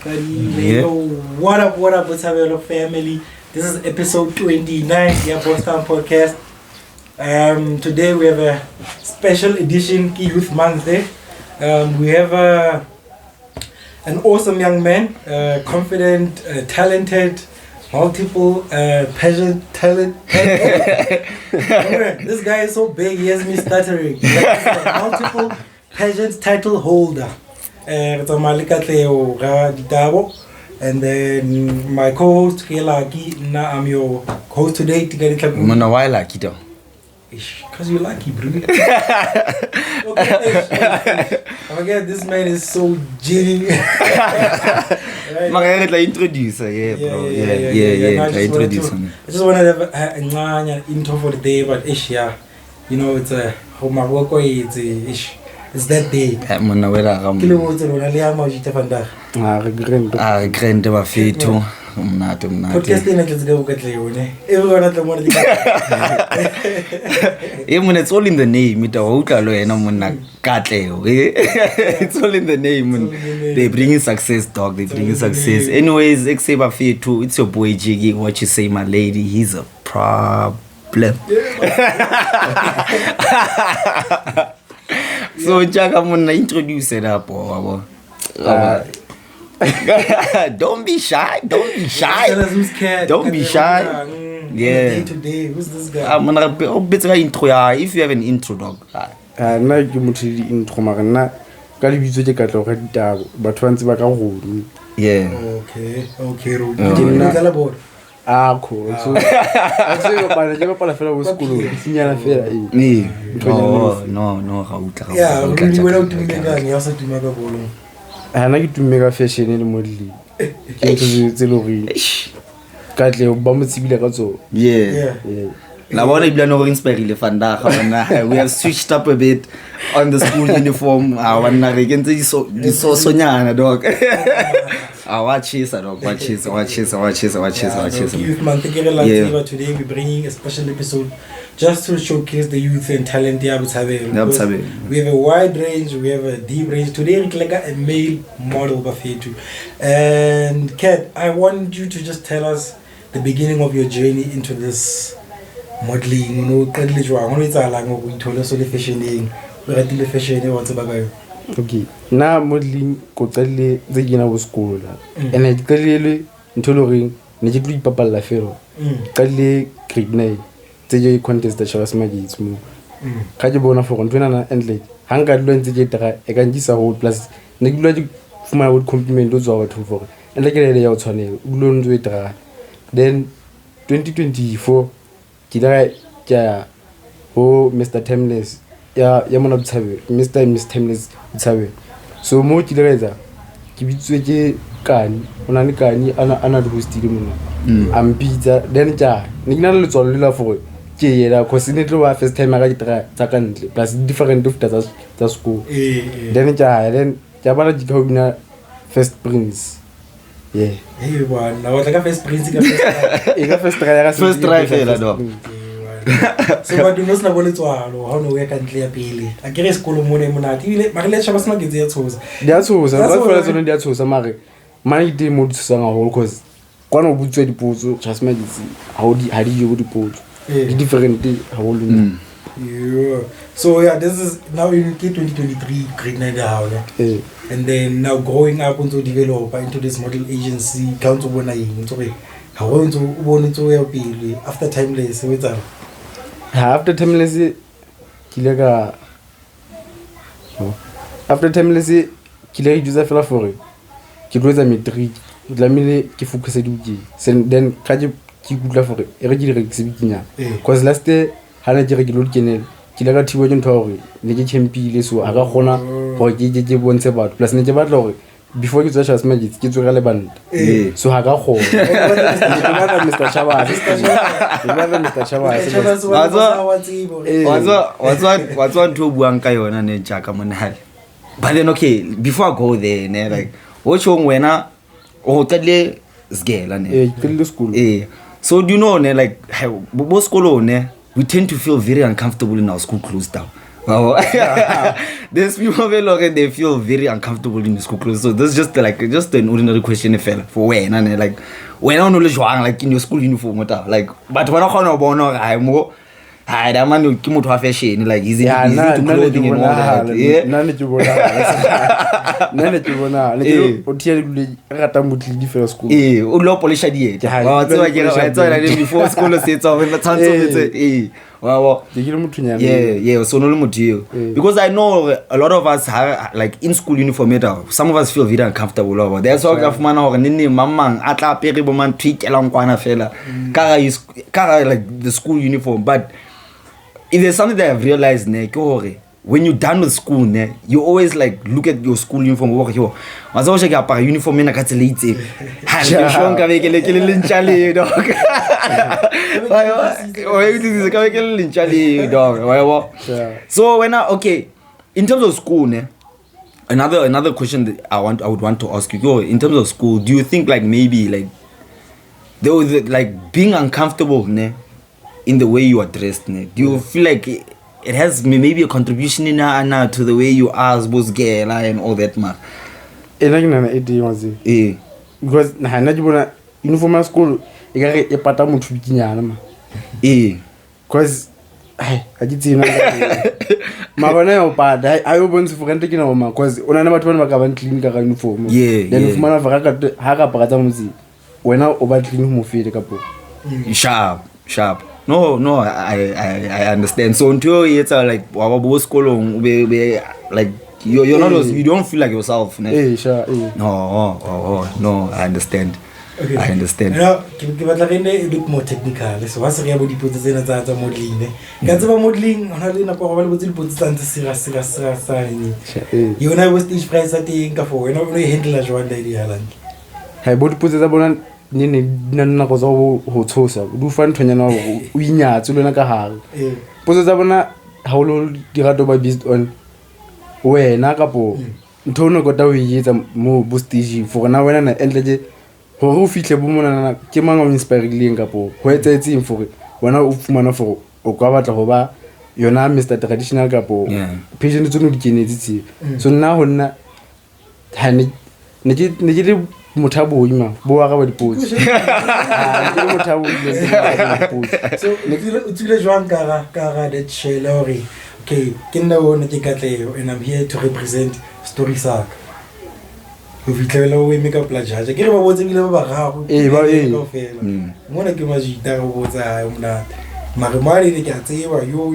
Yeah. What up, what's up, family? This is episode 29, the Boston Podcast. Today we have a special edition Youth Month Day. We have an awesome young man, confident, talented, multiple pageant talent. This guy is so big, he has me stuttering. Multiple pageant title holder. It's Katleho Ralitabo. And then my co-host, I'm your host today. Why lucky though? Because you're lucky, bro. Okay, again, this man is so genius. Right? Introduce, yeah, bro. Yeah. I just want to have an intro for the day, but you know, it's a it's that day. Regrente bafethu umnati. Podcast ena ke tseka Katleho ne. Everyone at the morning. It's all in the name. It's all in the name. They bring in success, dog. They bring in success. Anyways, except bafethu, it's your boy Jiggy. What you say, my lady? He's a problem. So Jack, I'm gonna introduce it up. Don't be shy. Tell us who's scared. Don't be shy. Yeah. Day to day. Who's this guy? I'm gonna better intro. If you have an intro, dog. Na ke motho di intro mara nna ka le bitso ke Katleho Ralitabo batho bantse ba ka go yeah. Okay. Ro. Cool. So I bana ke bapala fela go sekolo sinyana fela no ga utla. Yeah, really well out to me gang ya sa tuma ka bolo. Na ke tumme ka fashion le modeling ke ntse le gore Katleho ba mo tsibile ka tso. Yeah. La bona ibla no inspire le fanda ga bona. We have switched up a bit on the school uniform. Wana re ke ntse di so sonyana dog. Watch this, dog. Watch this. Youth Month, today we're bringing a special episode just to showcase the youth and talent. We have a wide range, we have a deep range. Today we're like a male model buffet too. And Kat, I want you to just tell us the beginning of your journey into this modeling. You know, okay na modeling ko tselle tse gina bo school and it kalele ntolori ne ke tlo ipapalla felo kalle grade 9 tse je contest the Charles Magits mo ka ke bona for ntwana and like hanga dilo ntse ke tara e ka ntisa ho plus ne ke dilo di fuma would compliment o tswa batho for and like le ya o tshwanela o dilo ntse tara then 2024 ke dira ja ho Mr Timeless ya mona botsabe Mr and Miss Timeless botsabe so mo ke direza ke bitswe ke kani ona le kani ana le hostile mona ampitsa then ja ne kena le tswalo le la for ke yela cause ne tlo ba first time ga ke tira tsa kantle plus different of tsa school then ja bana di ka bina first prince yeah bana wa tla first prince ka first try fela do. So ba dino sna bole tswalo ha no ya ka ntle ya pele a kere sekolo mone monate ile mara le tshaba sma getse ya tshosa ba fela tsone di a tshosa mare mane di mo tshosa nga hole cause kwana o butswe dipotso just magetse ha di yo dipotso di different ha hole yeah. So yeah, this is now in 2023 grade 9 how and then now growing up into develop into this model agency count to bona eng so how want to bona to ya pele after Timeless with after Timeless kile use fela for ke tloetsa matric tlamile ke focus di then ka ke kutla for e re ke dire exhibition cause last year hana ke re ke lo kenela ke la ka thibo ke ntho hore ne ke championile so aga gona go ke bontshe batho plus ne ke batla hore before you touch us magic ke tswela le band so ha ka go Mr. Chabas what's to buang ka yona ne jaka monahale but then okay before I go there ne like o chong wena o tadle sgela ne ke school so do you know ne like bo skolo ne we tend to feel very uncomfortable in our school closed down Oh, there's people where they feel very uncomfortable in the school clothes. So this is just an ordinary question for when and like when I know like in your school uniform like but when I more that man ke motho wa fashion like easy to clothing and all that. Nane ke bona o tia le rata motli di fela school o lo polisha di wa tsewa ke wa tsewa le before school se tsa when tantso wow yeah so no le motho because I know a lot of us have like in school uniform some of us feel very uncomfortable over that's why ka fumana hore nne mamang a tla pere bo man twikelang kwana fela ka like the school uniform. But if there's something that I've realized when you're done with school you always like look at your school uniform work yo mazo shaka pa uniform ena ka tsela itse ha le shonka be ke le lentshale dog so when in terms of school another question that I would want to ask you in terms of school, do you think like maybe like there was like being uncomfortable in the way you are dressed do you feel like it has maybe a contribution in to the way you are supposed to get and all that man? Because na uniform school e pata motho bikinyana ma because I did na mabona yo pada ayo bonse furente ke na ma because ona na batho ba ka ba clean ka uniform then fumana va ka ha ka pakatsa motsi wena o ba clean mo fele ka po sharp. No, I understand. So until it's like our school like you're not you don't feel like yourself. Sure. No, I understand. Okay. I understand. Now, ke batla re ne a bit more technical. So what's re ya bo dipotso tsena tsa modeling ne? Ka tseba modeling ona le nako go ba le botse dipotso tsa serious ni. Yona bo stage price at teng ka for wena o no handle jwang da idea lang. Ha bo dipotso tsa bona ne nna go tsa go tshosa du fa nthonyana o inyatse lona ka hare potso tsa bona ha o lo dirato ba based on wena ka po ntho no go ta o yetsa mo bo stage for na wena na endle go go fihle bo mona ke mang o inspiring ka po go etsetseng for wena o fumana for o ka batla go ba yona Mr Traditional ka po peagents tsono di kenetse so nna go nna ha ne ke mothabo ima bo wa ga ba dipotso ke mothabo so o tsile jwang ka that shele okay ke nna wona ke Katleho and I'm here to represent story sak o fitlela o make up la jaja ke re ba botse bile ba gago ba fela mona ke majita go botsa mna mare mari ne ke a tseba yo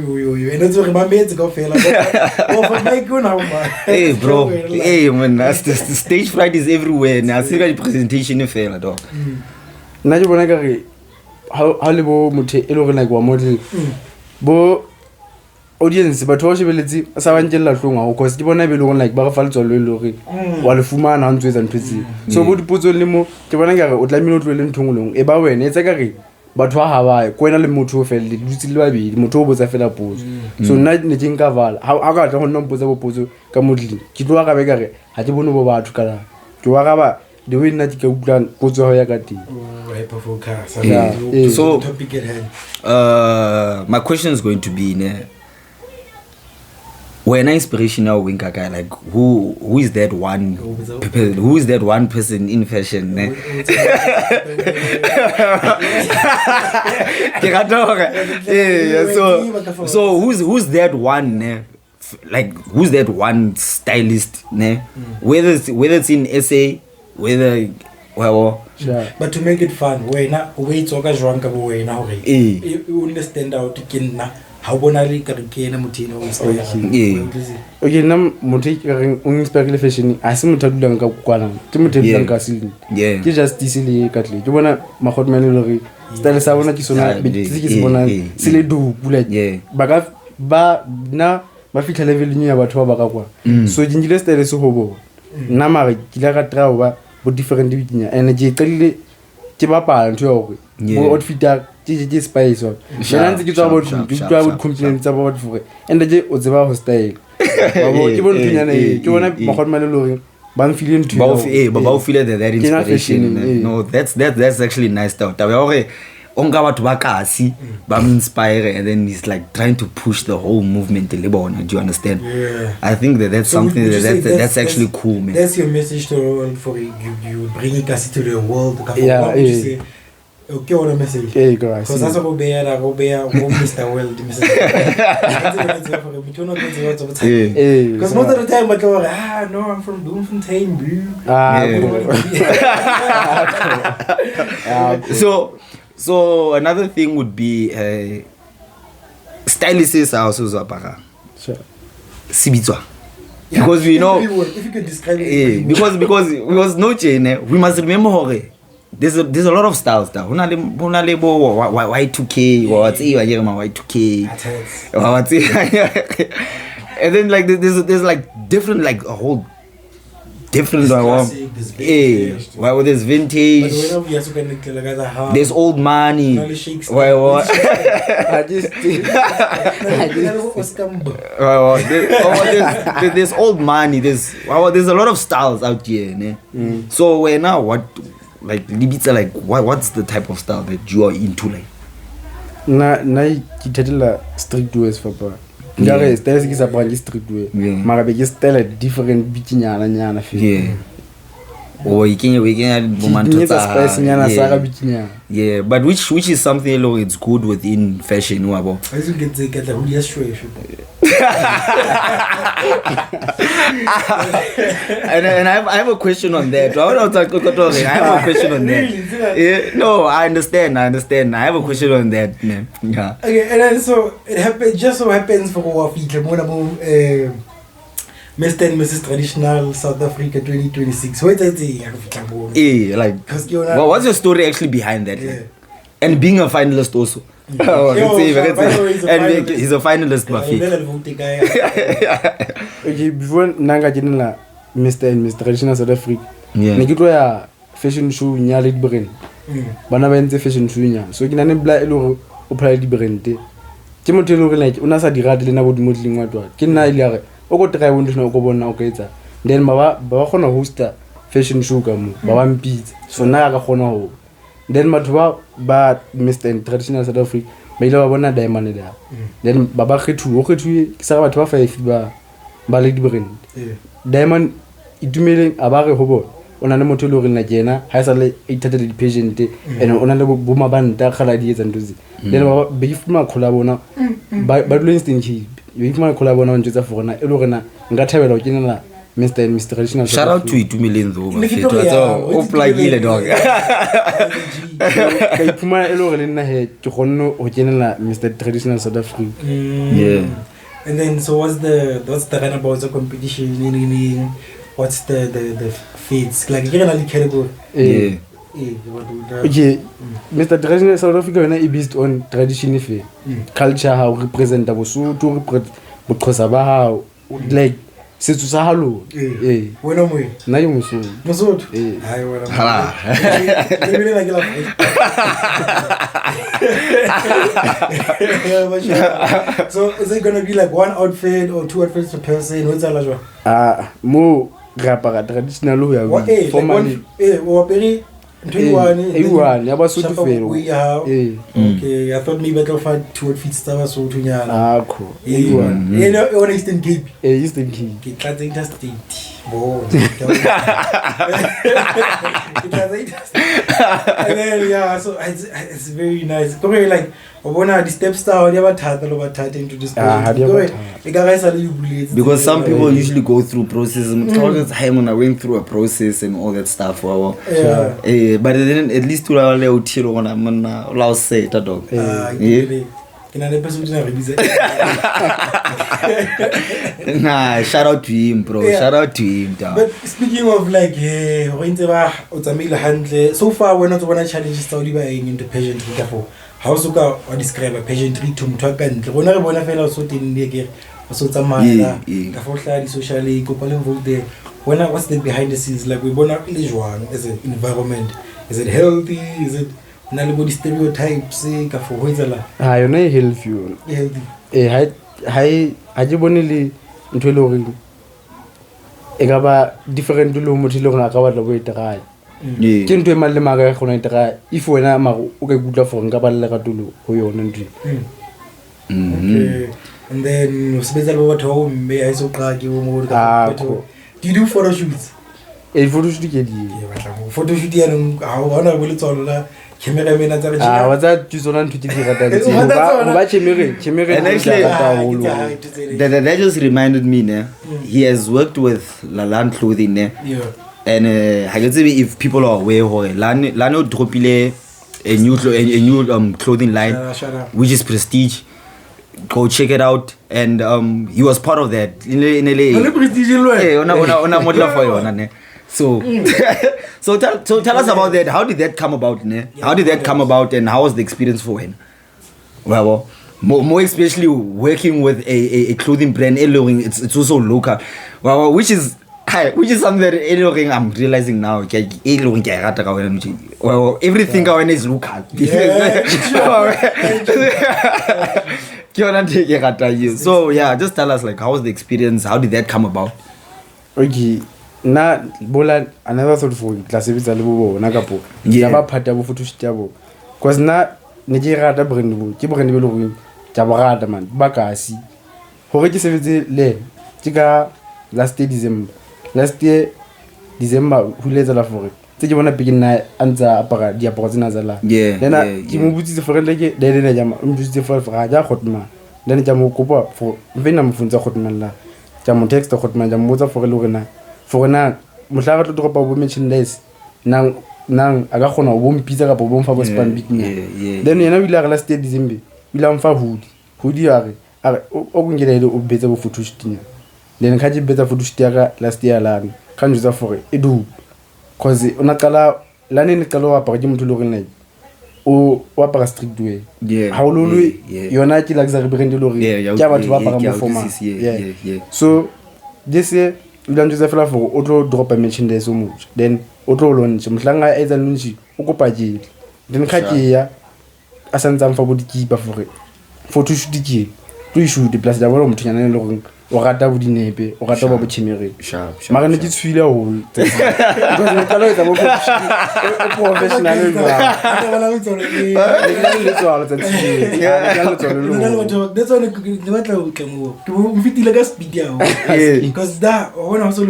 ene tso re ba metse ka fela o fa mai go na ma hey bro man that's the stage fright is everywhere na se ka di presentation e fela dog na ke bona ka re ha le bo mothe e le gore like wa model bo audience batho ba shebeletse sa ba ntjella hlonga go cause ke bona be le go like ba ga fa le tsolo le gore wa le fumana ha ntse tsa ntwetse so bo dipotso le mo ke bona ka re o tlamile o tlwele nthongolong e ba wena e tsa ka re batho ha ba kwena le motho o fela le dutse le babedi motho o botsa fela potso so nna ne ke nka vala ha ka tla go nna mpotsa bopotso ka modling ke tlo ga be ka re ha ke bone bo batho ka ke wa ga ba the way nna ke ka utlwa potso ya ka teng hyper focus so topic at hand my question is going to be when inspirational wing guy like who is that one person in fashion so who's that one like who's that one stylist whether it's in SA whether but to make it fun wena o itsoka jwang ka bo wena hore you understand out ke nna ha bona le ka re ke ena mothina o inspire okay nna motho ke re o inspire le fashion a se motho a dulang ka kwana ke motho a dulang ka sileng ke just disile ka tle ke bona magotmane le re style sa bona ke sona ke se bona se le do bula ba fitla level nya batho ba ka kwa so dinjile style se ho bo nna mare ke la ka try ba bo different bikinya energy qelle ke ba pa ntho ya hore bo outfit ke spice wa jana ntse ke tswa bo ditwa bo complaint tsa ba for and je o tseba ho style ba ke bona ntnyana ke bona magotmane le hore ba mfile ntho ba o feel that inspiration no that's actually nice stuff taba hore onka batho ba kasi ba inspire, and then he's like trying to push the whole movement. Do you understand? Yeah. I think that's so something that's actually cool, man. That's your message for you bringing kasi to the world. Yeah. What would you say? Okay, what a message. Yeah, guys. Because that's what we are, Mr. World. Because most of the time, but no, I'm from Bloemfontein, bro. So another thing would be stylists are also zapara. Sure. Sibitswa. Because we know if you could describe it. Because no chain, we must remember hore. There's a lot of styles now. Hunale bo Y2K, what's Y2K. And then like there's like different, like a whole different there's vintage, there's old money. There's old money, there's a lot of styles out here. So now what, like Libitsa, like what's the type of style that you are into, like? Na kitela street ways for pa. Ngare style ke sa brand street way. Mara be ke style different bikinyana feel. Yeah. Or you can yeah, but which is something like it's good within fashion, wabo. I think get the and I have a question on that. I have a question on that. Yeah, no, I understand. I have a question on that, man. Yeah. Okay, and then so it happens. Just so happens for Mr. and Mrs. Traditional South Africa 2026. What is it? Yeah, like, what's your story actually behind that? Yeah. Like? And being a finalist also. And he's a finalist, okay, before Nanga Jinla, Mr. and Mrs. Traditional South Africa, Nikitoya fashion show nyali brain. Bana benze fashion show nya. So kinane bla elo o phala di brand. Timothy lo like una sa dirate le na bo modeling wa twa. Ke nna ile re o go try won't no go bona o ka etsa. Then ba khona hosta fashion show ka mo ba mpitse. So na ka khona ho. Then batho ba Mr. and Traditional South Africa ba ile ba bona diamond there. Then ba kgethu ke sa batho ba 5 ba le di brand. Diamond itumele abare ho bona. Ona le motho lo re nna kena ha sa le ithatela di patient and ona le bo mabanta khala di etsa ntozi. Then ba ifuma khola bona ba dlo instant keep. Yo ifuma khola bona ntse tsa forona e lo rena nka thabela ho kenela Mr. and Mr. Traditional. Shout out to Itumele Ndlovu. O plugile dog. Ka ifuma e lo re nna he ke gonno ho kenela Mr. Traditional South Africa. Yeah. And then so what's the runabout of competition? What's the feeds? Like you're gonna category. Yeah. Okay. Mr. Traditional South Africa is based on tradition fe. Culture how represent Basotho, because how like setso sa halo. Wena mo. Na yo Mosotho. Mosotho. Hayi wena. Hala. Lebele la ke la. So is it gonna be like one outfit or two outfits per person? What's that like? Mo rapara traditional lo ya formally. O apere 21 ya Basotho fela. Okay, I thought maybe I could find two outfits tsa Basotho nyana. Cool. On Eastern Cape. Eastern Cape. Ke tla tsena state. Bo. And then so it's very nice. Come like obona the steps down ya bathatha lo bathatha into this. Because some people usually go through processes. I'm going through a process and all that stuff. But then at least to la utiro ona mna la say ta dog. Nah, shout out to him, bro. Yeah. Shout out to him, dog. But speaking of like, so far we're not one challenges into pageantry. How so ka describe a pageantry to mthaka ntle rona re bona fela so teng le ke so tsamaya ka fohla di socially go pale involved there. What's the behind the scenes like? We bona le jwang as an environment? Is it healthy? Is it na le body stereotypes ka for ho etsala? Yona healthy. Healthy. Ha je bone le ntwe le hore e ka ba different lo motho le rona ka batla bo eterae ke ntwe mang le maga gona itira if wena mago o ka gutla for nka ba le gatolo go yona ntwe okay and then usebenzela batho ba mme a isoqaki o mo ka do you do photo shoots photoshoot ke di batla go photoshoot ya ha ona go le tsolo la camera mena tsa re wa tsa tsona ntho tse di ratang tse ba chemere and actually that just reminded me he has worked with LARN clothing and I can say if people are aware LARN dropile a new clothing line which is Prestige. Go check it out, and he was part of that in LA. So tell us about that. How did that come about? How did that come about, and how was the experience for him? Well, more especially working with a clothing brand. It's also local. Well, which is something that I'm realizing now. Well, everything is local. So yeah, just tell us how was the experience? How did that come about? Okay, na bola another thought for class sebetsa le bo bona kapo ya ba phata bo photoshoot ya bo cause na ne ke rata brand bo ke brand be le go ja ba rata man ba ka si hore ke sebetse le ke ka last year December huletsa la for tse ke bona peke nna antsa apara diaparo tsena za la lena ke mo butsitse for le ke le jama o mbutsitse for ja khotma lena ja mo kopa for mfena mfunza khotma la ja mo text khotma ja mo tsa for le rena for na mohlaga tlo dropa bo merchandise nang aga khona bo mpitsa ka bo mfa bo span bit nna then yena wila last year December wila mfa hoodie ya re o kungela ile o betsa bo photoshoot nya then khaji betsa photoshoot ya ka last year la ka njuza for edu cause ona qala lane ne qala wa apara ke motho le gore nna o apara street way ha o lolo yona ke luxury brand le gore ke batho ba apara mo format so this year ulan Joseph la for o tlo drop a merchandise o mo then o tlo launch mohlanga a etsa launch o kopa jele then khake ya asantsa mfa bo dikipa for photoshoot ke to shoot plus ja bona motho nyana le gore o rata bo dinepe o rata ba bo chemere mara ne ke tswile ho because ne tla etsa bo professional wala utsole le tswala tsa tsile ya le tswala lo that's one ke batla o kemo ke bo mfitile ka speed ya because da bona so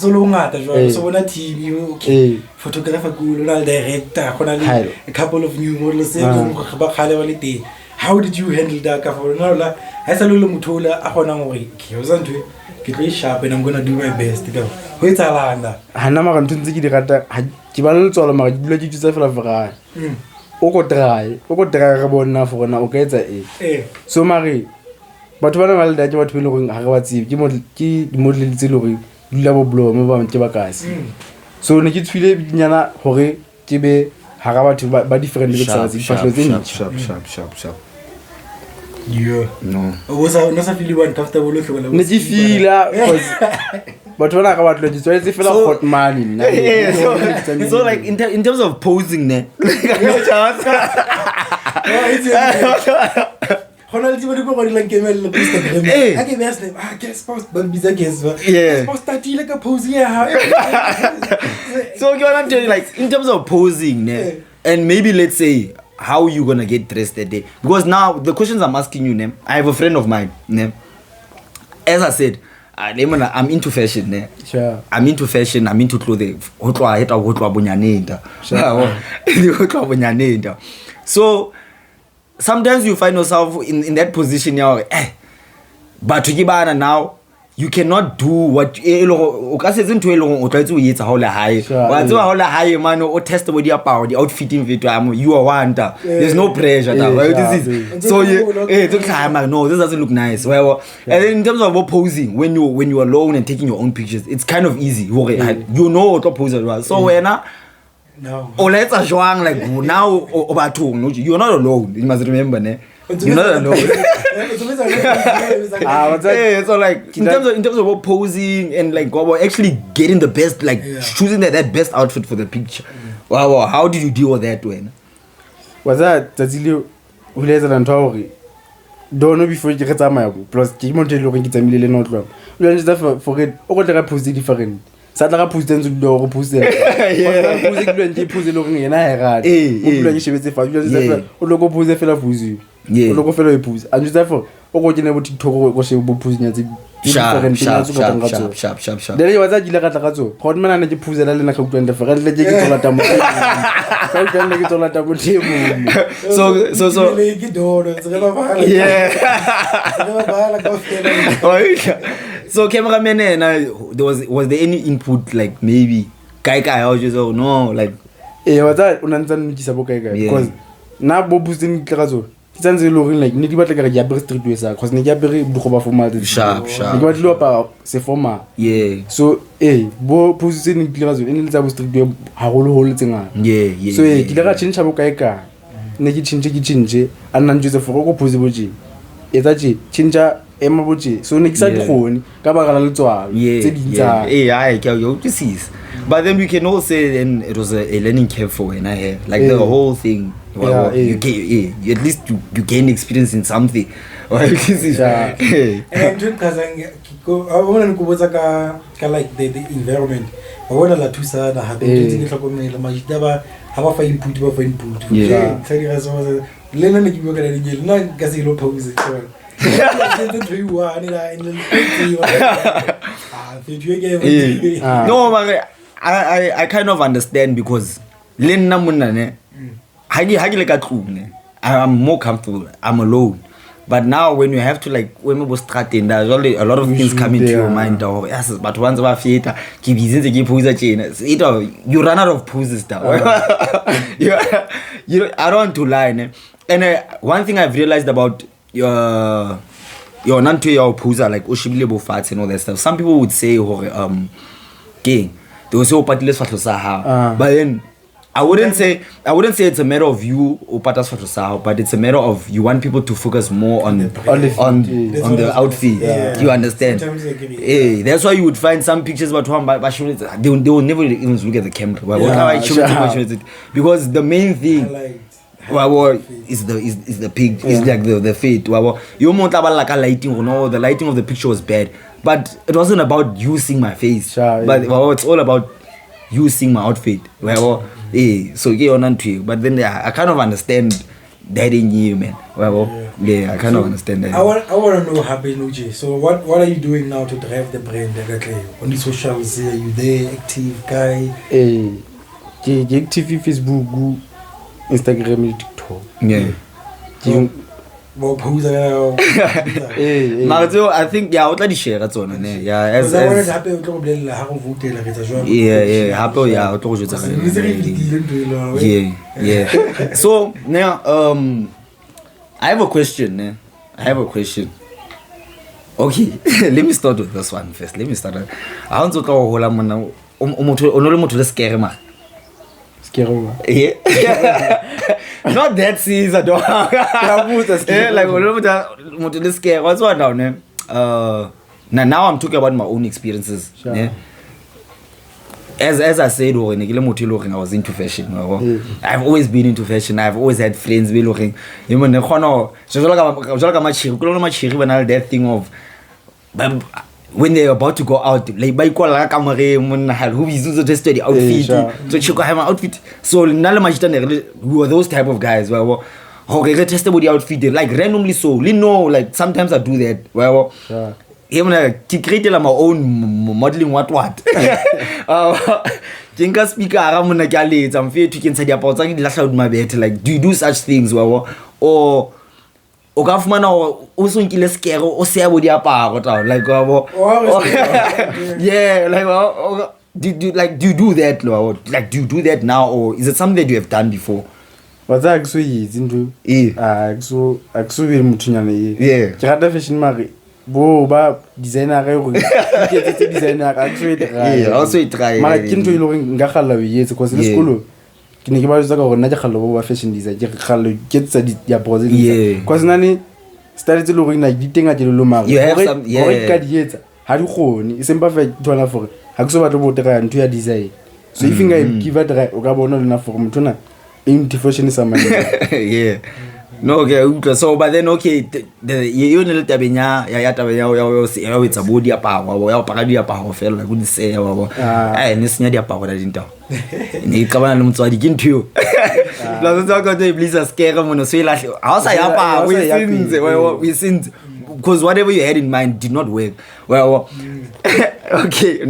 lo ngata jwa so bona TV okay photographer cool na director khona le a couple of new models se go ba khale ba le teng. How did you handle that? I said, Mutula, I want to was on to get sharp and I'm going to do my best. Wait, Alanda. Hanama and Tunzi Rata, Jival Solomar, bloody Joseph Lavara. Oko dry about now for an okay. So, Marie, but one of that what we look at Hawati, Jimoti, Model Zilori, Lavo Blow, Mova and Tibakas. So, Nikit Philip Yana, Hore, Tibe, Harawati, by different sharp. Yeah. No. Was I not feeling uncomfortable with when I was but when I got to so it's feel hot man. So like in terms of posing there. Honestly, when you go like Gamel, I can ask them, I guess post but bizarre guess. Yeah. Post that like a posing. So I'm telling you, like in terms of posing, and maybe let's say how you gonna get dressed that day, because now the questions I'm asking you, I have a friend of mine, as I said, I'm into fashion, sure. I'm into fashion, I'm into clothing. So sometimes you find yourself in that position, you're but to give now you cannot do what o se ntho elong o tlwaetse o etsa ha o le hae wa tswa ha o le hae man o test body apart the outfitting video you are wonder there's no pressure this is so no this doesn't look nice well and then in terms of posing when you are alone and taking your own pictures it's kind of easy you know what to pose as well so when no let's jwang like now o bathong you're not alone you must remember you're not alone. So like in terms of posing and like actually getting the best, like choosing that best outfit for the picture. Wow, how did you deal with that when? Was that Tazilio who lays an Tori? Don't know before you get my plus Kimon looking at a million not wrong. We are just for it all the posing different. sa tla ga post ntse do go post ya post ke ntse post le go ngena ha rata o bula ke shebetse fa o lo go post fela post o lo go fela post a ntse for o go tsene bo TikTok go shebe bo post nya tse sharp. There was a gila ka tlatso go nna nna ke phuzela le na ga utlwang fa le ke tsola tamo ka utlwang ke tsola tamo temo so ke dono tsere ba bala ka fela so cameraman was there any input like maybe kai I was just no like wa tsa o nantsa nnitisa bo kai because na bo boosting tlatso tsanze lo ring like ne di batla ka ya bere street way sa cause ne ya bere go ba format sharp ne ba tlo pa se format so bo position ke tlatso ene le tsa bo street way ha go le tsenga so ke le ga change bo kai ne ke change a nna ntse for go pose boje etsa change ema boje so ne ke sa di khone ka ba ga la letswalo tse di tsa I get you to see. But then we can also say then it was a learning curve for when I have like the whole thing. You at least you gain experience in something. And then kazang I want to go ka like the environment. I want to to sa da happen ke tlhokomela majita ba ha ba fa input tsari ga so le nna ke bua ka le ngel nna ka se lo pause no, but I kind of understand because I'm more comfortable. I'm alone. But now when you have to like when we were starting, there's already a lot of things come into your mind. Oh yes, but once we theater, you run out of poses now. I don't want to lie. And one thing I've realized about your nanto your poser like oshibile fats and all that stuff. Some people would say king. They will say opatless fatlosa but then I wouldn't say it's a matter of you opatas fatlosa, but it's a matter of you want people to focus more on the outfit. You understand? That's why you would find some pictures about they will never even look at the camera. Because the main thing is the pig, is like the fate. You lighting, the lighting of the picture was bad, but it wasn't about you seeing my face. But it's all about you seeing my outfit. So but then I kind of understand that in you, man. I kind of understand that. I want to know Happy Nuji. So what are you doing now to drive the brand on the socials? Are you there, active guy? Active Facebook, Instagram, TikTok. I think I share that's on So now I have a question. Okay, let me start with this one first. I want to go not that serious at all. Now I'm talking about my own experiences. As I said, I was into fashion. I've always been into fashion. I've always had friends looking. That thing of when they're about to go out, like by call la camera who is to study outfit, so she go have an outfit. So we were those type of guys where okay, test about the outfit like randomly. So like sometimes I do that. Even I create my own modeling what. Jinka speaker I'm fair to can say about my bed. Like do you do such things or Ogafman also in scare or say about the apart like do you do that like do you do that now or is it something that you have done before? What's actually into so actually mutunyane fashion mari bo ba designer designer actually also try mara kinto ile nga galla yetse cause le sekolo ke ne ke ba tsaka gore nna ke gallo ba fashion design ke gallo ke tsa di apose cause nani started to look like diteng a dilo mara gore ka dietsa ha di khone e sempa fa tona for ha ke so batlo bo tera nto ya design so if I give a try o ka bona lena for motho na in fashion is amazing No, okay, so but then okay, you know tabeng ya etsa bo diaparo ya apara diaparo fela la go di se ya babo ne senya diaparo la dintao ne ka bana le motswadi ke ntho la zo ka tse please scare mo no se la ha sa ya pa we since because whatever you had in mind did not work well okay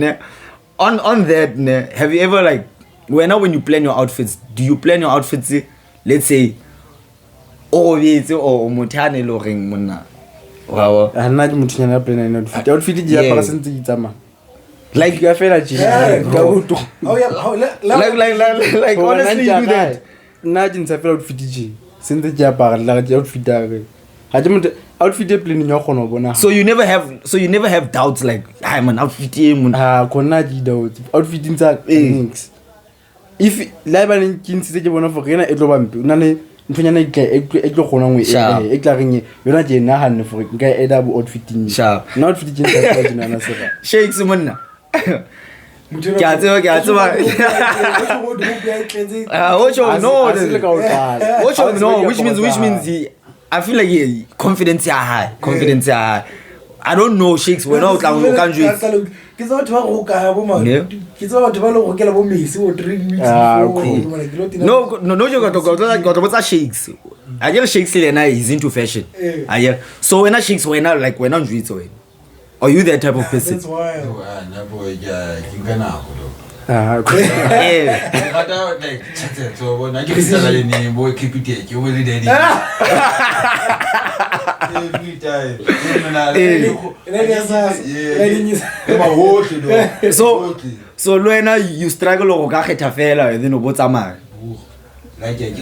on that have you ever like when you plan your outfits, do you plan your outfits let's say it's or motane lo reng monna wow ana di motho nyana plan outfit di ya para sentse itsama like you feel like like honestly you do that na di ntse fela outfit di sentse di apara la di outfit da re ha di motho outfit e plan nya gona bona so you never have doubts like I'm an outfit kona di doubts outfit ntsa mix if live and kinsi ke bona for rena e tlo ba mpe una le ntonyana e tlo gona ngwe e tla reng yona je na hanne for nka e da bo outfitting na outfitting tsa jina na sera shakes monna ke a tseba which means I feel like confidence high I don't know shakes when out la go kan jwe ke tsa batho ba go ka bo ma ke tsa batho ba lo go kela bo Messi o 3 weeks no go to what's shakes I get shakes lena is into fashion so when I shakes when I like when on jwe so are you that type of person that's why na bo ya kingana go like so bona ke sala ni bo keep it ke o le daddy every time so lwena you struggle go ka kgetha fela then o botsa mara like ke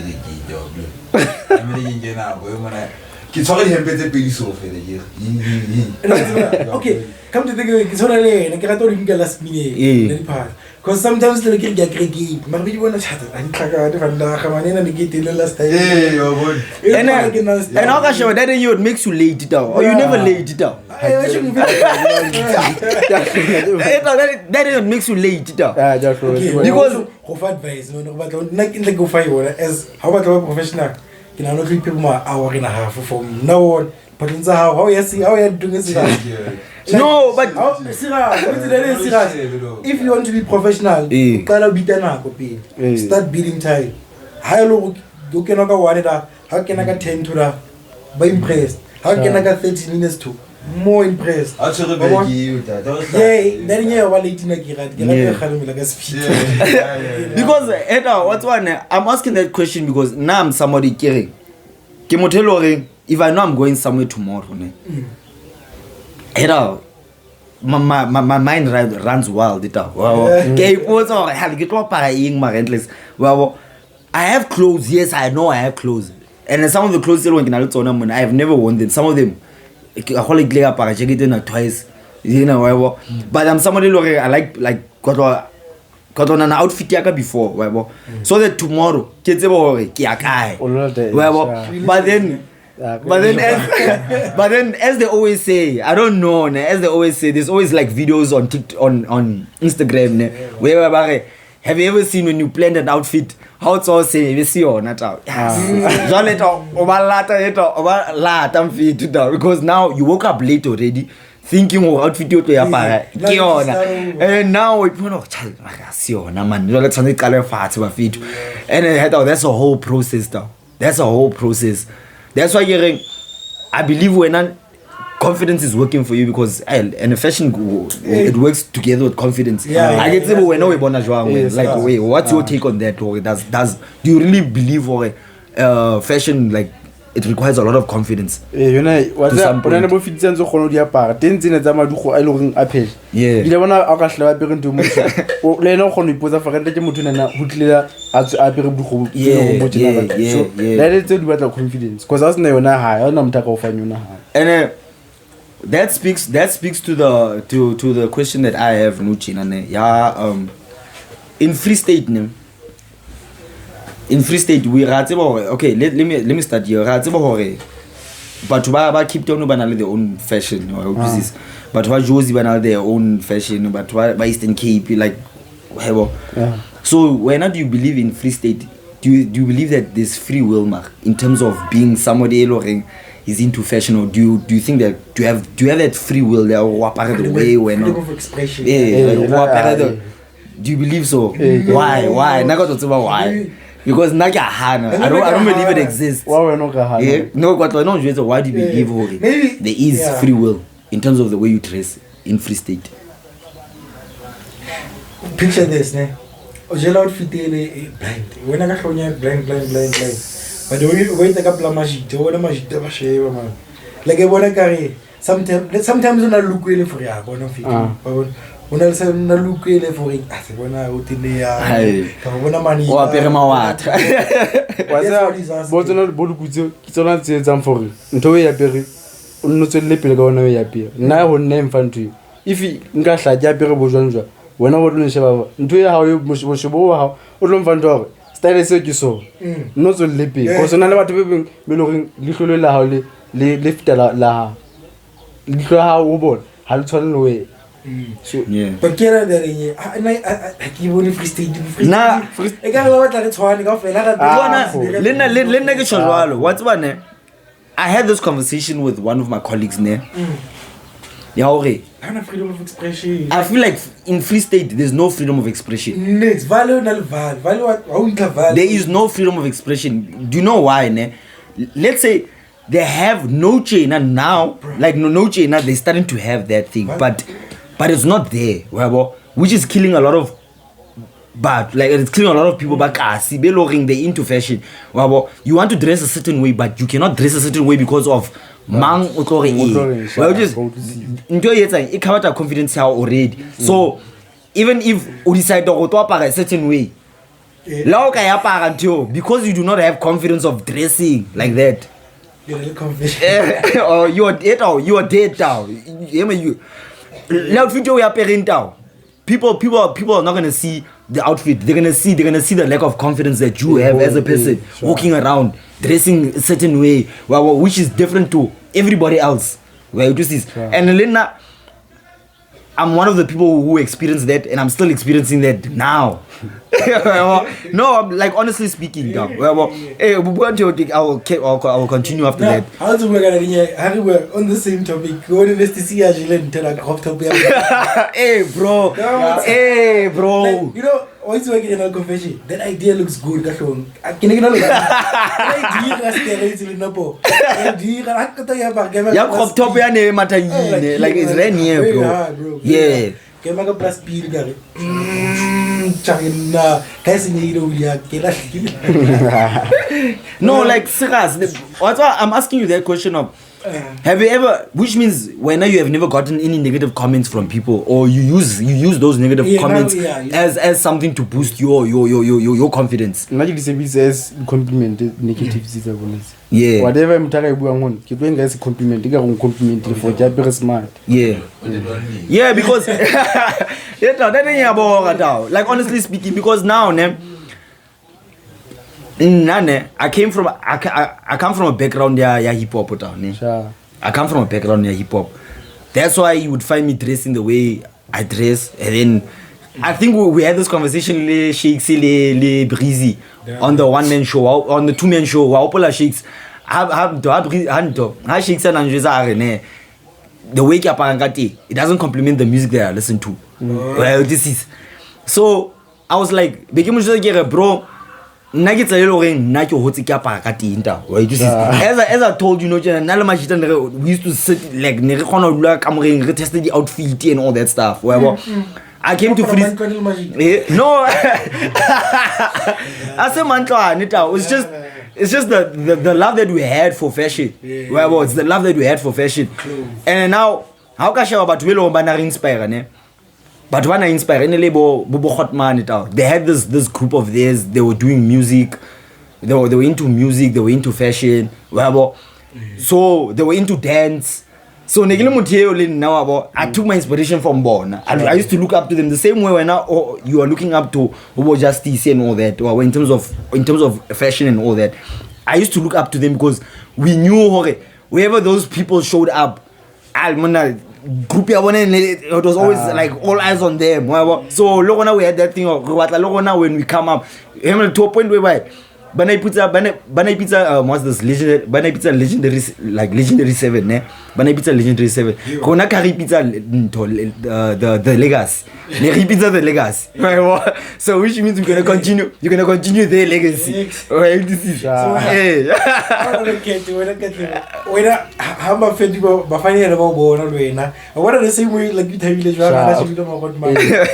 job le ke na bo mona ke tswa di hempetse pedi so fela okay come to think ke tsona le ke rata o di last minute le part because sometimes the get great but we want to chat and kaga de vanda khamane na get the last time your boy and how sure that you would makes you lay it down or you never lay it down that it makes you lay it down because of advice no but like in the go fight as how about a professional you know not people more hour and a half from now on but in how you see how you doing this no but if you want to be professional qala bita nako pele start beating time ha lo go kena ka 1 da ha kena ka 10 to da ba impressed ha kena ka 30 minutes to more impressed wa late na ke khalemela ka speed because what's one I'm asking that question because now I'm somebody caring ke mothelo re if I know I'm going somewhere tomorrow my mind runs wild I have clothes, yes I know I have clothes and some of the clothes I have never worn them, some of them I check it twice you know but I'm somebody I like got on an outfit yaka before so that tomorrow kids but then as they always say I don't know as they always say there's always like videos on TikTok on Instagram where have you ever seen when you plan an outfit how it's all say you see or not because now you woke up late already thinking outfit to and now it man and that's a whole process that's why I believe when confidence is working for you because and fashion it works together with confidence. I get to when we bona jwang like wait what's your take on that or do you really believe or fashion like it requires a lot of confidence you know what's that bona bo fitse ntse gona di apara tentsene tsa madugo a ileng a phele ile bona a ka hlela ba pere ntwe mo le ena gona ipoza fa renta ke motho nna ho tlile a pere bugo mo tena so that is the battle confidence because as na yona ha yona mtaka o fanya yona ha and that speaks to the question that I have Nuchina in Free State we okay let me start here but ba keep down ba their own fashion or business but why Josie ba their own fashion but why Eastern Cape like whatever so when do you believe in Free State do you believe that there's free will, Mark, in terms of being somebody is into fashion, or do you think that do you have that free will there, or the way when of expression? do you believe so? Why? Why? Because I don't believe it exists. Why no? Why do you believe there is free will in terms of the way you dress in Free State? Picture this, ne? Ojela outfit blind. When I got blind. But when you wait a couple of magic, what a magic, man. Like I want to carry. Sometimes when I look really for ya, one of it. When I say na look really for it, I say when I out in the when I money. Oh, what? But not bolu kitona tse tsam for it. Nto ya pere. Unno tselle pele ka ona ya pere. Na ho nne mfa ntwe. If nka hla ja pere bo jwanjwa. When I would sheba nto ya ha yo moshebo ha o tlo mfa ntwa style se ke so no so lepe because na le batho be beng be lo reng le hlolo la ha le fitela la le ha o bona ha le tshwane le we so yeah but kera there ye I ke bone Free State na e ka ba batla re tshwane ka fela ga bona le nna ke tshwalo what's bane I had this conversation with one of my colleagues ne freedom of expression. I feel like in Free State there's no freedom of expression. Next value. There is no freedom of expression. Do you know why? Ne? Let's say they have no China now, like no China, they're starting to have that thing, but it's not there, which is killing a lot of. But like it's killing a lot of people back. They're into fashion. You want to dress a certain way, but you cannot dress a certain way because of mang well just into it covered our confidence already. So even if you decide to go to a certain way, because you do not have confidence of dressing like that, or you are dead now. People are not gonna see the outfit. They're gonna see the lack of confidence that you have as a person walking around, dressing a certain way, which is different to everybody else. And Elena, I'm one of the people who experienced that, and I'm still experiencing that now. No, I'm like honestly speaking now. I will continue after that. How's it we're on the same topic? Go to the see Hey bro. Hey bro. Like, you know, what's working in a confession? That idea looks good. Can you know? Like it's raining here, bro. Yeah. No, like serious. I'm asking you that question of have you ever, which means when you have never gotten any negative comments from people, or you use those negative comments as something to boost your confidence. Imagine this as compliment negative yeah. Whatever I'm telling you, keep doing as a compliment. You can compliment for very smart. Yeah. Yeah, because like honestly speaking, because now I come from a background hip hop Sure. I come from a background hip hop. That's why you would find me dressing the way I dress, and then I think we had this conversation Sheiks Breezy on the one-man show, on the two-man show. Sheiks the way it doesn't complement the music that I listen to. Well, this is so I was like, bro. As I told you, we used to sit like tested the outfit and all that stuff. I came to Free. No, I said it's just the love that we had for fashion. It's the love that we had for fashion. And now how can I about inspire? But when I inspire, they had this group of theirs. They were doing music. They were into music. They were into fashion. So they were into dance. So I took my inspiration from Born. I used to look up to them the same way when you are looking up to Justice and all that. Or in terms of fashion and all that, I used to look up to them because we knew wherever those people showed up, group it was always like all eyes on them. So we had that thing when we come up to a point where Banai pizza what's this legendary 7 ne banai pizza legendary 7 kona curry pizza the legacy ne pizza the legacy so which means you're gonna continue their legacy right this is when hamba fedi ba fanele ba bona lwena bona the same way like you thabile jwa kana se bile mo godma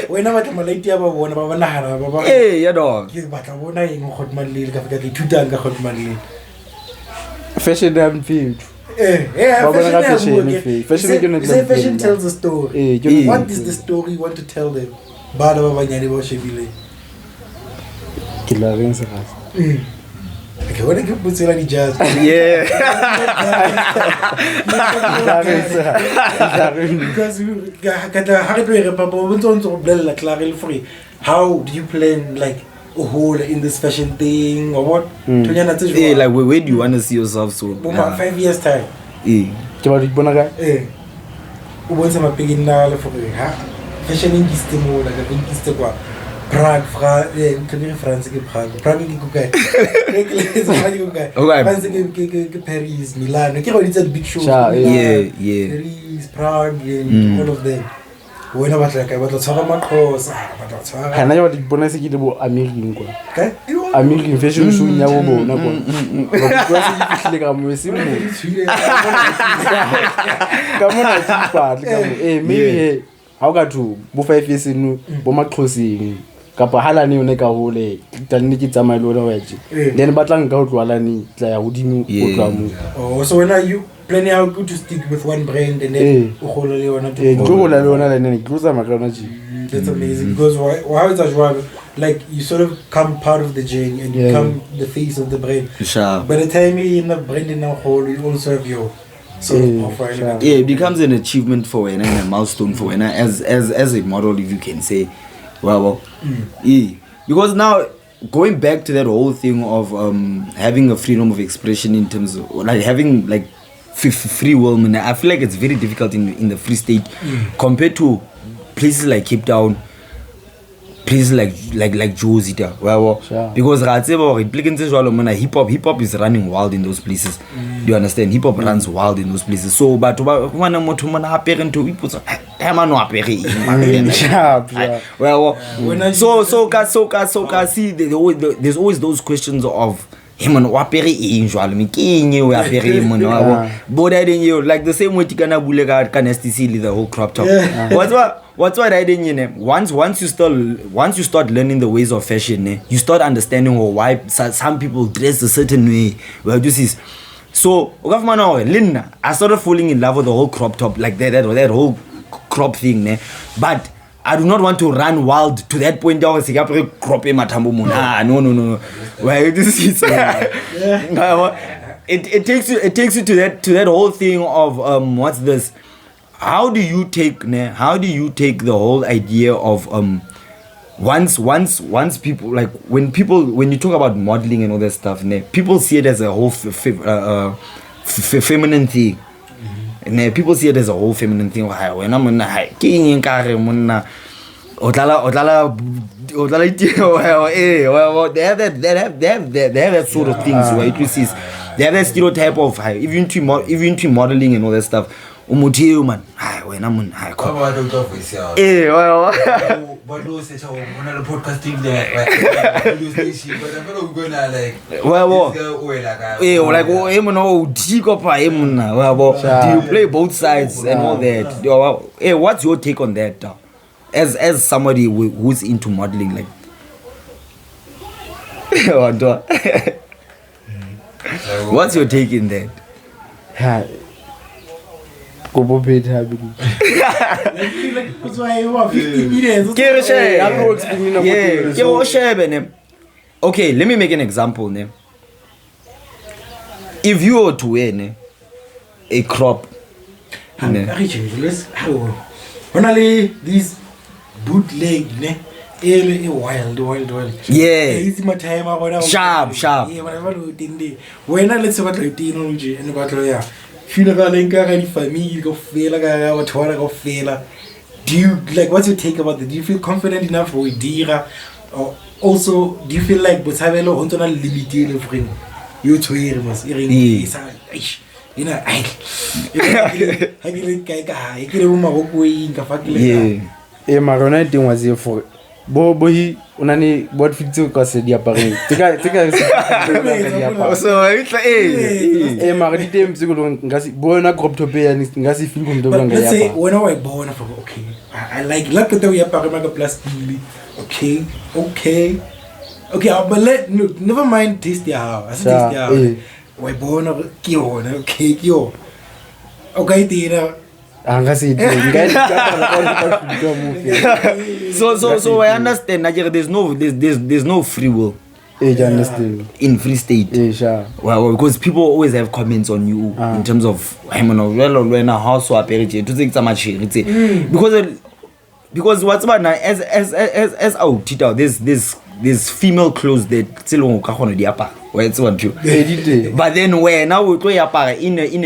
wena ba tsamalaiti ya ba bona ba bana hara ba ya dog ke ba tla bona eng godma le ka ka ithutang ka godma le fashion am fit fashion tells a story what is the story you want to tell them ba ba banyane ba shebile ke la reng se ga okay, what are you putting on the jazz? Yeah. Because how do you plan like a whole in this fashion thing or what? Yeah, like where do you want to see yourself so? 5 years time. Ke ba di bona ga? O bontsha mapegeng na le for fashion industry mo la ka industry kwa. Prague, France, Prague ke kukae. France ke Paris, Milan. Ke go ditsa big shows. Yeah. Paris, Prague, and all of them. Wena ba tla ka ba tla tshwara maqhosa, ba tla tshwara. Hana yo di bona se ke le bo American kwa. Ka? American fashion show nya bo bona kwa. Ba kwa se ke fihle ka mo se mo. Ka mona tshipatla ka mo. Maybe how got to bo 5 years no bo maqhoseng. Kapa halane yone ka hole tlanne ke tsamaile lo waje then batlang ka ho tlwalane tla ya hodimo go tla mo so when are you planning how good to stick with one brand and then o kholo le yona to go la yona la nene closer makana ji that's amazing because why is that like you sort of come part of the journey and you become the face of the brand by the time you in the brand in a whole you also have your sort of profile it becomes an achievement for and a milestone for and as a model if you can say well because now going back to that whole thing of having a freedom of expression in terms of like having like free will, man, I feel like it's very difficult in the Free State compared to places like Cape Town, places like Jozi, because hip hop is running wild in those places. Do you understand? Hip hop runs wild in those places. So but well see there's always those questions of him and wapere injual me kinye we apere mono border you like the same way tikana bulega can STC the whole crop top what's what I didn't once you start learning the ways of fashion you start understanding why some people dress a certain way well this is so Linda I started falling in love with the whole crop top like that whole crop thing but I do not want to run wild to that point. No. Well, this is it takes you to that whole thing of what's this? How do you take the whole idea of once people like when you talk about modeling and all that stuff, people see it as a whole feminine thing. And people see it as a whole feminine thing. When I'm on king they have that sort of things, right? They have that stereotype of even to modeling and all that stuff. Man, when I'm on podcasting do you play both sides and all that? Hey, what's your take on that? As somebody who's into modeling, like what's your take in that? Okay, let me make an example. If you were to wear a crop, finally these bootleg wild easy my time sharp when I let's what and about funeral and family go fail go fail. Do you like what's your take about that? Do you feel confident enough with Dira or also, do you feel like Botshabelo on a limited friend? You to hear must hearing you know, I yeah, Marona thing was here for Boy, Unani, what fits you because the apparent. So it's like, hey, Marty Thames, Bona crop to pay and Ngassi film. Let's say, when I was born, okay, I like look at the way Paramaga plus okay, but never mind taste the house. We're born of Kyo, okay, Kyo. Okay, Tina. So I understand. Nigeria, there's no free will. In Free State. Well, because people always have comments on you in terms of because what's about now as out there's female clothes that still where it's one true. But then where now we go in a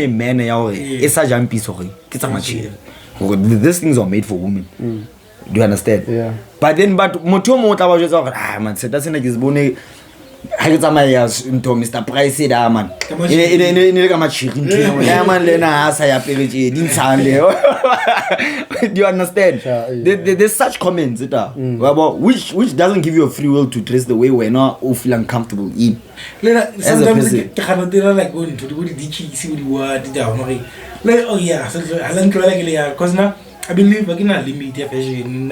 manner it's a jump piece of these things are made for women. Do you understand? Yeah. But motomo was just man, so that's like this bone. I get my into Mr. Price said, man. Do you understand? There's such comments about which doesn't give you a free will to dress the way we're not all feel uncomfortable in. Sometimes I cannot like going to the see what the word. Like, oh yeah, so I learned because now I believe I can limit your fashion.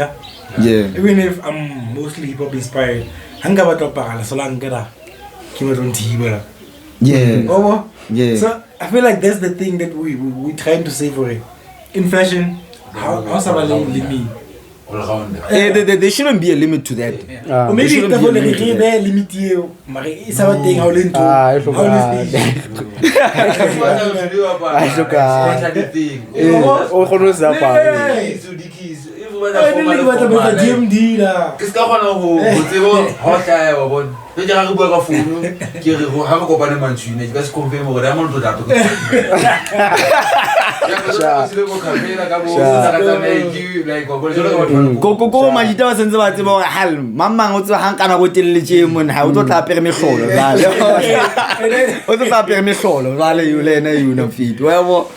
Yeah. Even if I'm mostly hip hop inspired, hanga bato para so lang kada kima don tiba. Yeah. Oh. Yeah. So I feel like that's the thing that we trying to say for it. In fashion, how sabale limit. There shouldn't be a limit to that. Or maybe if the whole limit you, mari isa ba ting how lento. Go majita wa sentse ba tseba hal mamang o tseba hankana go teletse mon ha o tlo tla pere mehlolo jale o tlo tla pere mehlolo jale you lena you no fit wa bo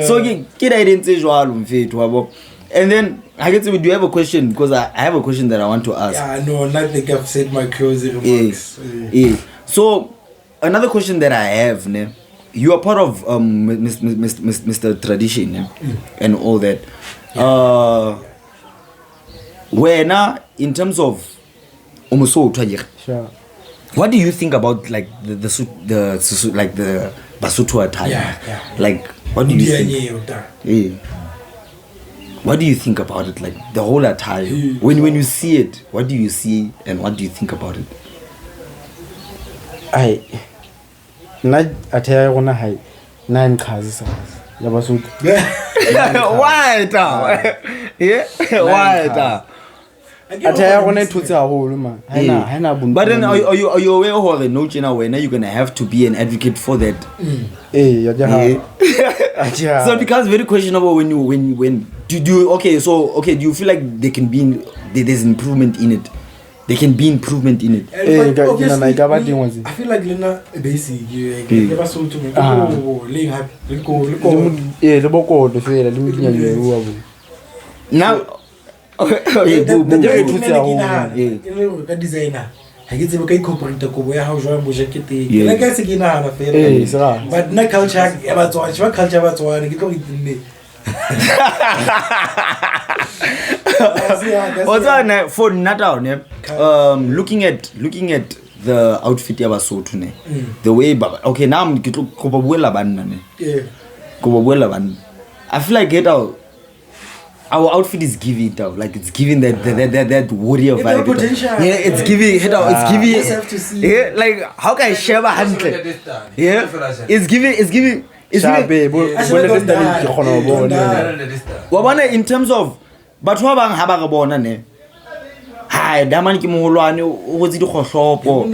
so ke da identse jwalo mfethu wa bo. And then I get to do you have a question because I have a question that I want to ask. Yeah, no, not think I've said my closing remarks. So another question that I have, you are part of Mr. Tradition and all that. Where now in terms of what do you think about like the Basotho attire? Yeah. Like what do you think? What do you think about it? Like the whole attire. When you see it, what do you see and what do you think about it? Na attire gona hai 9 cars ya Basotho. Why ta? Yeah. Why ta? Attire gona thutse haholo man. Haina buntu. But then are you aware of the note now where you're going to have to be an advocate for that? So it becomes very questionable when do you feel like there's improvement in it? There can be improvement in it. I feel like Lena basic never sold to me. Now the designer I get to incorporate the how like I say but na culture about what culture about one get for Natal, looking at the outfit ya Basotho the way okay now I'm I feel like our outfit is giving it out, like it's giving that warrior vibe. Yeah, it's giving it out. It's giving. Yeah, like how can I share my hand? Yeah, it's giving. In terms of, but who bang haba bona ne? Hi, daman ki mohulwane o tsi di khohlopo.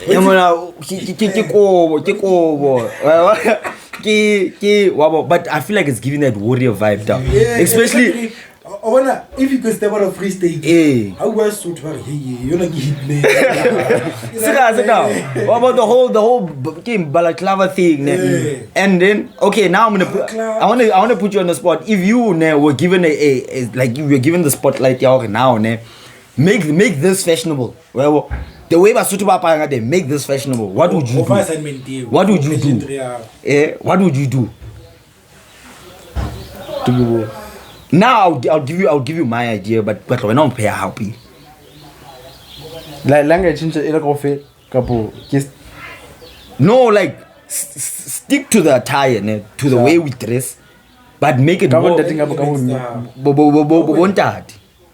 E mona ke kobo. But I feel like it's giving that warrior vibe down. Especially if you could step out of Free State, how was so to you're not hitting. Sit down. What about the whole game balaclava thing? And then now I want to put you on the spot. If you were given like you were given the spotlight now, make this fashionable. Well, the way they make this fashionable. What would you do? What would you do? What would you do? Now I'll give you my idea, but we're not pay happy. Like language change no, like stick to the attire, to the way we dress, but make it more.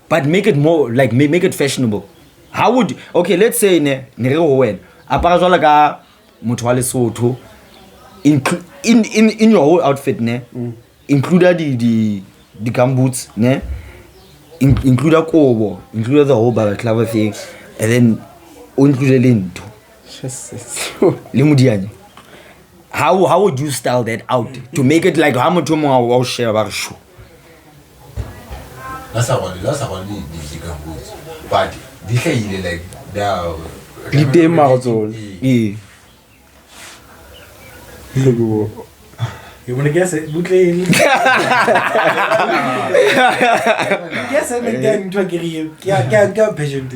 But make it more like make it fashionable. How would let's say in your whole outfit include the gumboots, include a kobo, include the whole balaclava thing, and then include linto. How would you style that out to make it like how much more share about shoe? That's how only the gumboots, but they say like they are. The mouth on. You want to guess it? Guess it, make them to agree. Get patient.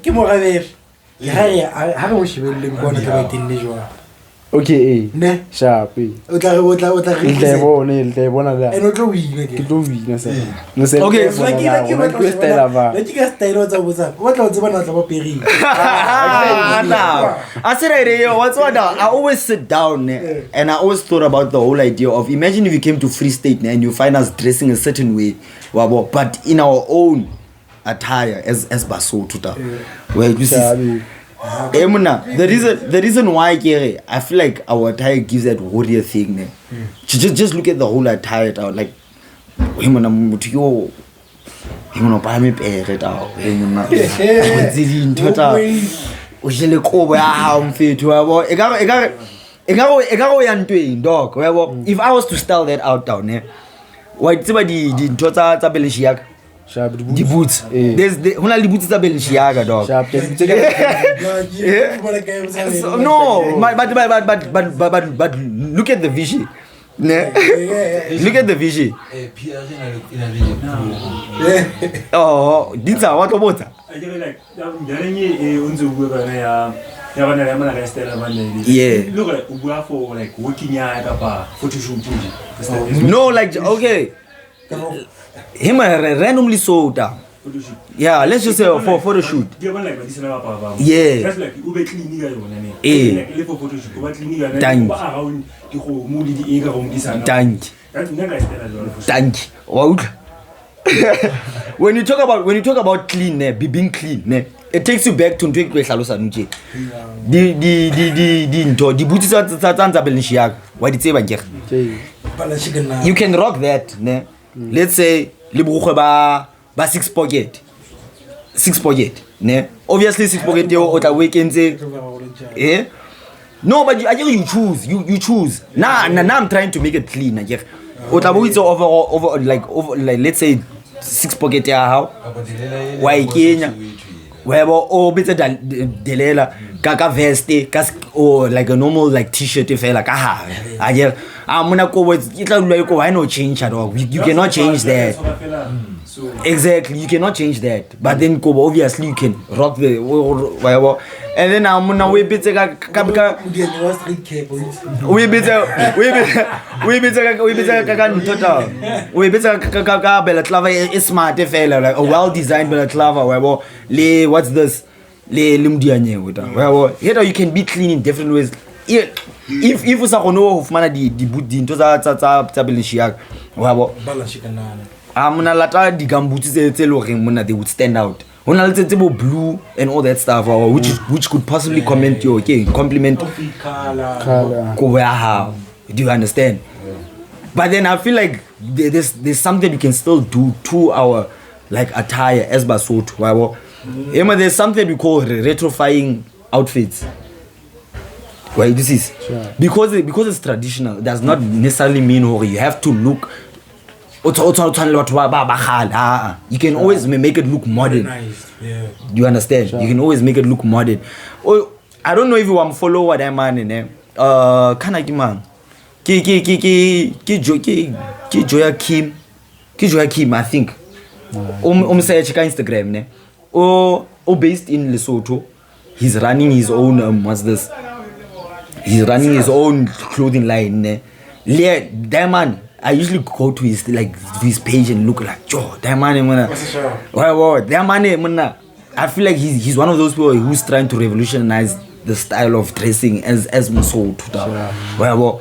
Give more of it. I don't wish you will live on the okay, sharp. Okay. I said, what's what now? I always sit down and I always thought about the whole idea of imagine if you came to Free State and you find us dressing a certain way, but in our own attire as Basotho, where you see. The reason why I feel like our attire gives that warrior thing. Just look at the whole attire out, like if I was to style that out down the boots. There's the boots that been shiaga dog. No, but look at the vision. Look at the vision. Oh, these are what about? Yeah. No, like okay. Him randomly sold down. Yeah, let's just say for photo shoot. Yeah. Thank you. When you talk about clean, being clean, it takes you back to the boots are why did you can rock that, let's say ba 6 pocket, obviously 6 pocket or weekends, no, but you choose now I'm trying to make it clean over let's say 6 pocket how why Kenya where bit delela kaka vest or like a normal like t-shirt like why not change at all? You cannot change that. Exactly, you cannot change that. But then obviously you can rock the whatever. And then I'm gonna we bit smart fella like a well designed balaclava what's this? Well, you can be clean in different ways. If you say no of mana di boot di into za belishiak mona lata di gambuti tse loreng mona they would stand out hona le tse blue and all that stuff which could possibly complement color. Do you understand? But then I feel like there's something we can still do to our like attire as Basotho. There's something we call retrofying outfits. Why this is because it's traditional does not necessarily mean you have to look You can always make it look modern. Yeah. You understand? You can always make it look modern. Oh, I don't know if you want to follow what that man in Kana man. Joya Kim, I think. Say check Instagram ne. Based in Lesotho. He's running his own what's this? He's running his own clothing line ne. That man, I usually go to his page and look like, Joe, that man, that man, I feel like he's one of those people who's trying to revolutionize the style of dressing as Lesotho.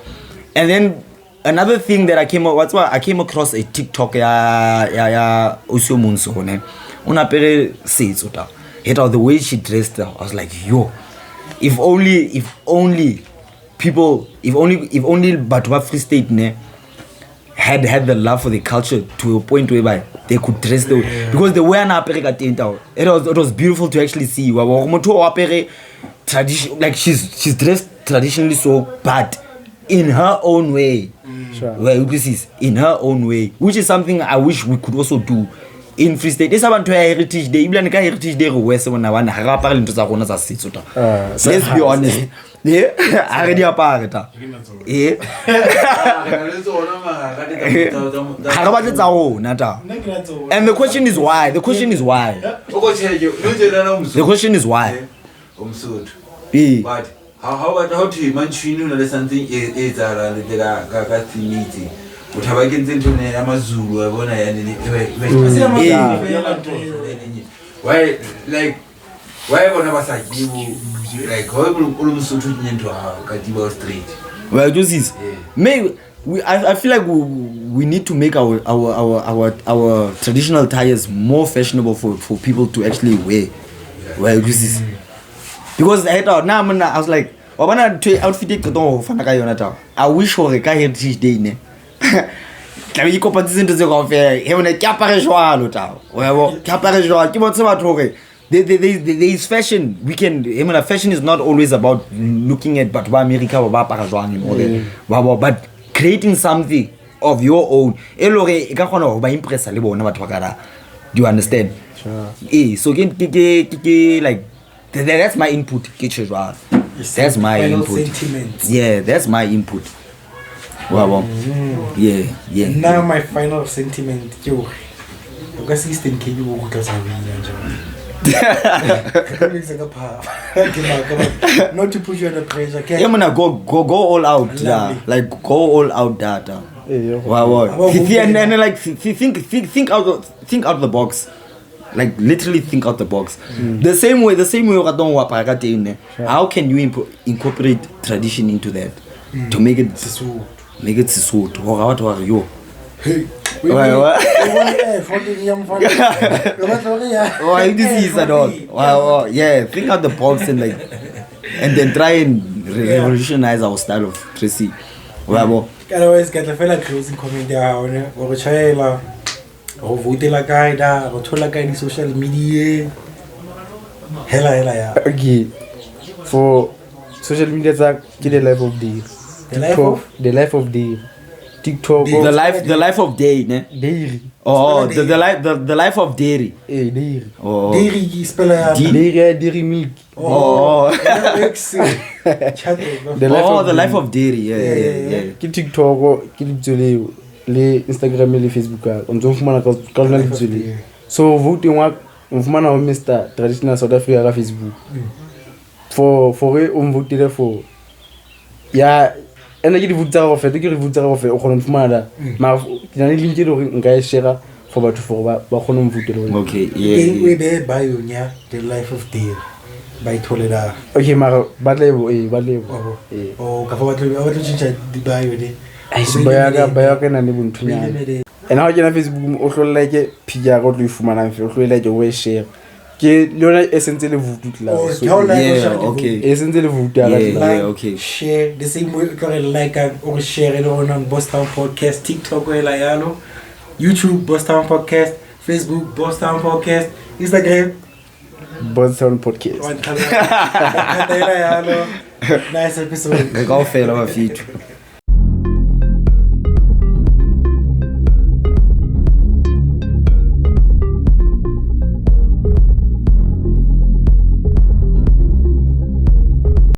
And then another thing that I came across a TikTok ya Osio Munso ne. Una pere says the way she dressed, I was like, yo, if only Batwa Free State ne had the love for the culture to a point whereby they could dress because the way it was beautiful to actually see. Tradition, like she's dressed traditionally so, but in her own way. Well, this is in her own way, which is something I wish we could also do in Free State. It's about Heritage Day. Heritage Day let's be honest. Yeah, I already apart. Yeah. And the question is why? The question is why? But how do you mention something is meeting? But have I get into Amazulu? Why like almost into Katiba Street? Well, just is maybe I feel like we need to make our traditional attires more fashionable for people to actually wear. Well, this is because I was like, I wish for a Heritage Day ne. There is fashion. Fashion is not always about looking at but America and all that. But creating something of your own. Do you understand? Sure. So like that's my input. That's my input. Sentiments. Yeah, that's my input. Wow. Yeah. Now my final sentiment, yo. Because Eastern Kenya will go not to put you under pressure. Okay? I'm gonna go all out. Like go all out data. Wow. And like think out of the box. Like literally think out the box. The same way how can you incorporate tradition into that to make it Sesotho? What are you? Hey. Wow. Yeah, think out the box and then try and revolutionize our style of dressing. Wow. Otherwise, get a fella closing comment there. Or child. Or vote like guy, or told like in social media. Hella. Okay. For social media, the life of the the life of the TikTok. The life of day, ne? Dairy. Oh, the life of dairy. Dairy. Oh. Dairy spell Dairy milk. Oh. The life of dairy. Yeah. TikTok, le Instagram le Facebook on zo fumana ka lona le so voting wa mfumana ho Mr Traditional South Africa ka Facebook for vote for ya ena ke di vote tsa go feta ke re vote tsa go feta o khona mfumana da ma ke le link le nka e share for batho for ba khona mvote le okay we be by yonya the life of day by Toledo. Okay mara ba lebo oh ka fa batho tshintsa di ba yo de baya ka na le bonthunyana and how ke na Facebook o hlolla ke pija go tlo ifumana mfe o hlolla ke we share ke lona essence le vutu tla so okay essence le vutu okay share the same way like or share it on Boss Town Podcast, TikTok wela yalo, YouTube Boss Town Podcast, Facebook Boss Town Podcast, Instagram Boss Town Podcast. Nice episode. Go fail over feature.